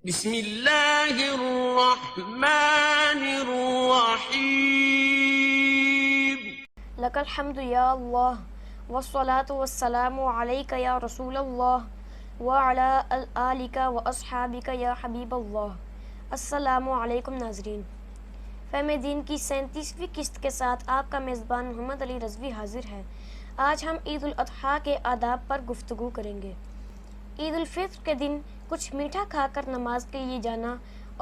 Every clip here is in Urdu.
بسم اللہ الرحمن الرحیم لک الحمد یا اللہ والصلاة والسلام علیک یا رسول اللہ وعلی آلک واصحابک یا حبیب اللہ۔ السلام علیکم ناظرین، فہم دین کی 37ویں قسط کے ساتھ آپ کا میزبان محمد علی رضوی حاضر ہے۔ آج ہم عید الاضحیٰ کے آداب پر گفتگو کریں گے۔ عید الفطر کے دن کچھ میٹھا کھا کر نماز کے لیے جانا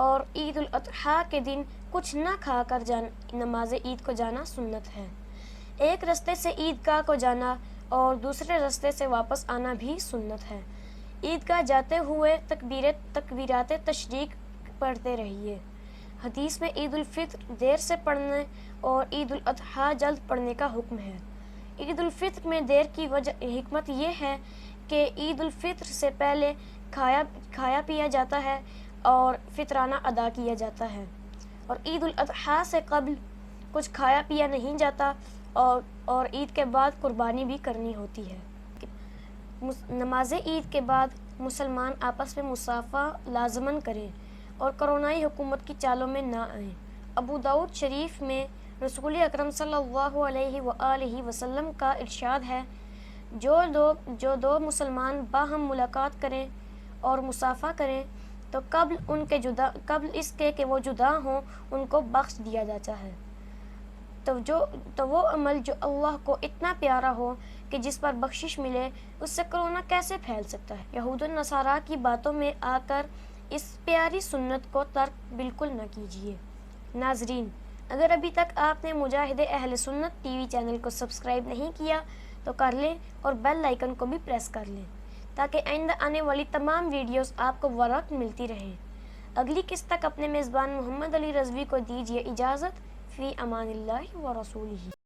اور عید الاضحیٰ کے دن کچھ نہ کھا کر نماز عید کو جانا سنت ہے۔ ایک رستے سے عیدگاہ کو جانا اور دوسرے رستے سے واپس آنا بھی سنت ہے۔ عیدگاہ جاتے ہوئے تکبیرات تشریق پڑھتے رہیے۔ حدیث میں عید الفطر دیر سے پڑھنے اور عید الاضحیٰ جلد پڑھنے کا حکم ہے۔ عید الفطر میں دیر کی حکمت یہ ہے کہ عید الفطر سے پہلے کھایا پیا جاتا ہے اور فطرانہ ادا کیا جاتا ہے، اور عید الاضحیٰ سے قبل کچھ کھایا پیا نہیں جاتا اور عید کے بعد قربانی بھی کرنی ہوتی ہے۔ نماز عید کے بعد مسلمان آپس میں مصافحہ لازماً کریں اور کرونائی حکومت کی چالوں میں نہ آئیں۔ ابو داؤد شریف میں رسول اکرم صلی اللہ علیہ وآلہ وسلم کا ارشاد ہے، جو دو مسلمان باہم ملاقات کریں اور مصافحہ کریں تو قبل اس کے کہ وہ جدا ہوں ان کو بخش دیا جاتا ہے۔ تو وہ عمل جو اللہ کو اتنا پیارا ہو کہ جس پر بخشش ملے، اس سے کرونا کیسے پھیل سکتا ہے؟ یہود و نصارہ کی باتوں میں آ کر اس پیاری سنت کو ترک بالکل نہ کیجیے۔ ناظرین، اگر ابھی تک آپ نے مجاہد اہل سنت ٹی وی چینل کو سبسکرائب نہیں کیا تو کر لیں اور بیل آئیکن کو بھی پریس کر لیں تاکہ آئندہ آنے والی تمام ویڈیوز آپ کو وقت ملتی رہیں۔ اگلی قسط تک اپنے میزبان محمد علی رضوی کو دیجیے اجازت۔ فی امان اللہ و رسولہ۔